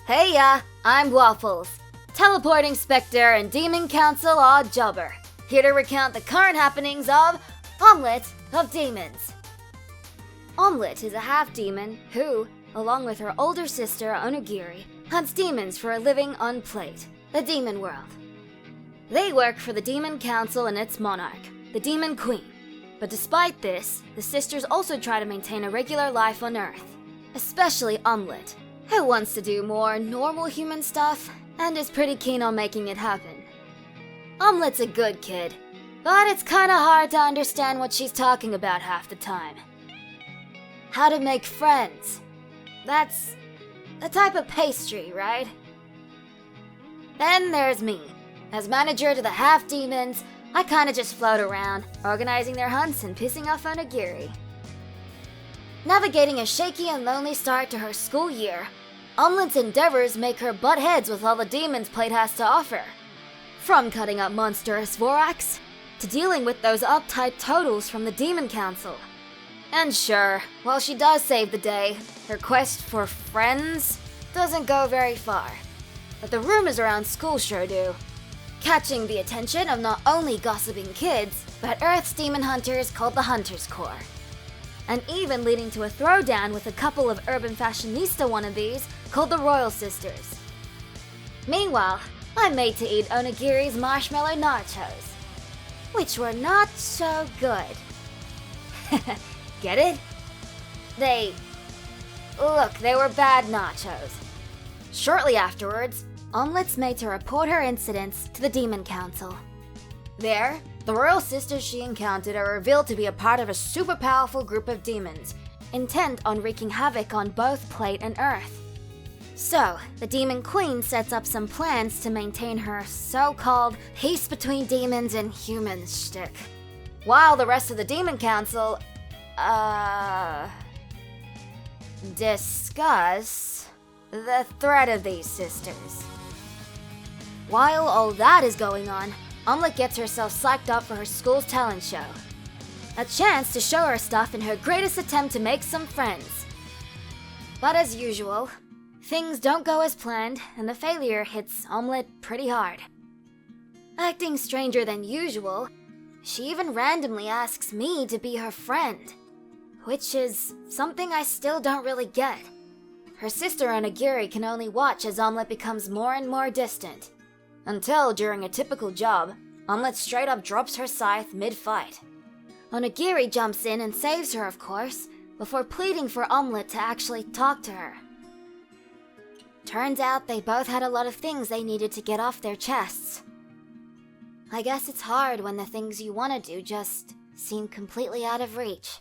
Heya, I'm Waffles, teleporting specter and demon council odd jobber, here to recount the current happenings of Omelette of Demons. Omelette is a half-demon who, along with her older sister Onigiri, hunts demons for a living on Plate, the demon world. They work for the demon council and its monarch, the demon queen. But despite this, the sisters also try to maintain a regular life on Earth, especially Omelette, who wants to do more normal human stuff and is pretty keen on making it happen. Omelette's a good kid, but it's kinda hard to understand what she's talking about half the time. How to make friends. That's a type of pastry, right? Then there's me. As manager to the half-demons, I kinda just float around, organizing their hunts and pissing off Onigiri. Navigating a shaky and lonely start to her school year, Omelette's endeavors make her butt heads with all the demons Plate has to offer. From cutting up monstrous Vorax, to dealing with those uptight totals from the Demon Council. And sure, while she does save the day, her quest for friends doesn't go very far. But the rumors around school sure do. Catching the attention of not only gossiping kids, but Earth's demon hunters called the Hunters Corps. And even leading to a throwdown with a couple of urban fashionista wannabes called the Royal Sisters. Meanwhile, I'm made to eat Onigiri's marshmallow nachos, which were not so good. Get it? They were bad nachos. Shortly afterwards, Omelette's made to report her incidents to the Demon Council. There, the Royal Sisters she encountered are revealed to be a part of a super powerful group of demons, intent on wreaking havoc on both Plate and Earth. So, the Demon Queen sets up some plans to maintain her so-called peace between demons and humans shtick, while the rest of the Demon Council, discuss the threat of these sisters. While all that is going on, Omelette gets herself psyched up for her school's talent show. A chance to show her stuff in her greatest attempt to make some friends. But as usual, things don't go as planned, and the failure hits Omelette pretty hard. Acting stranger than usual, she even randomly asks me to be her friend, which is something I still don't really get. Her sister Onigiri can only watch as Omelette becomes more and more distant. Until, during a typical job, Omelette straight up drops her scythe mid-fight. Onigiri jumps in and saves her, of course, before pleading for Omelette to actually talk to her. Turns out they both had a lot of things they needed to get off their chests. I guess it's hard when the things you want to do just seem completely out of reach.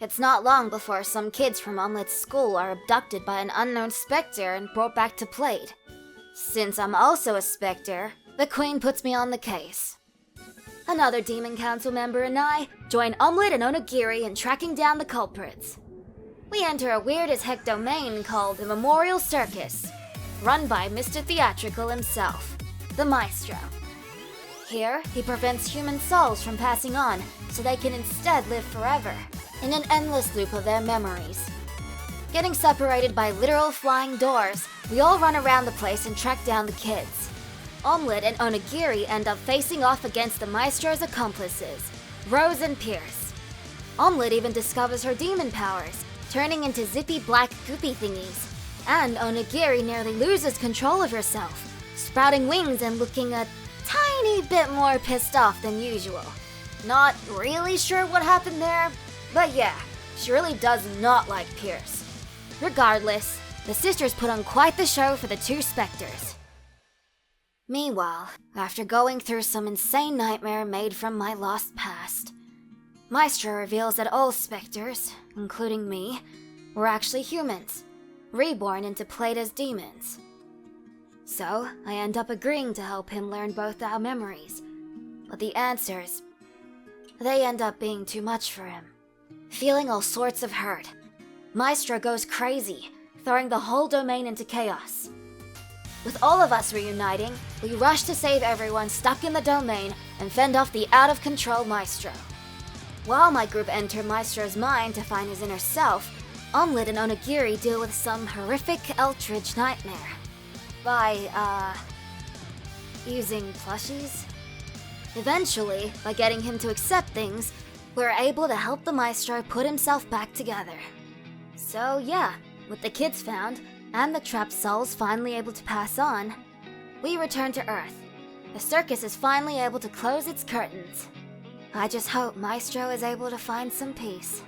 It's not long before some kids from Omelette's school are abducted by an unknown specter and brought back to Plate. Since I'm also a specter, the Queen puts me on the case. Another Demon Council member and I join Omelette and Onigiri in tracking down the culprits. We enter a weird-as-heck domain called the Memorial Circus, run by Mr. Theatrical himself, the Maestro. Here, he prevents human souls from passing on so they can instead live forever, in an endless loop of their memories. Getting separated by literal flying doors, we all run around the place and track down the kids. Omelette and Onigiri end up facing off against the Maestro's accomplices, Rose and Pierce. Omelette even discovers her demon powers, turning into zippy black goopy thingies, and Onigiri nearly loses control of herself, sprouting wings and looking a tiny bit more pissed off than usual. Not really sure what happened there, but yeah, she really does not like Pierce. Regardless, the sisters put on quite the show for the two specters. Meanwhile, after going through some insane nightmare made from my lost past, Maestro reveals that all specters, including me, were actually humans, reborn into Plate as demons. So, I end up agreeing to help him learn both our memories, but the answers, they end up being too much for him. Feeling all sorts of hurt, Maestro goes crazy, throwing the whole domain into chaos. With all of us reuniting, we rush to save everyone stuck in the domain and fend off the out-of-control Maestro. While my group enter Maestro's mind to find his inner self, Omelette and Onigiri deal with some horrific Eldritch nightmare. By, using plushies? Eventually, by getting him to accept things, we're able to help the maestro put himself back together. So yeah, with the kids found, and the trapped souls finally able to pass on, we return to Earth. The circus is finally able to close its curtains. I just hope Maestro is able to find some peace.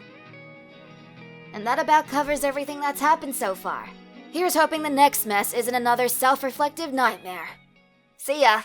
And that about covers everything that's happened so far. Here's hoping the next mess isn't another self-reflective nightmare. See ya!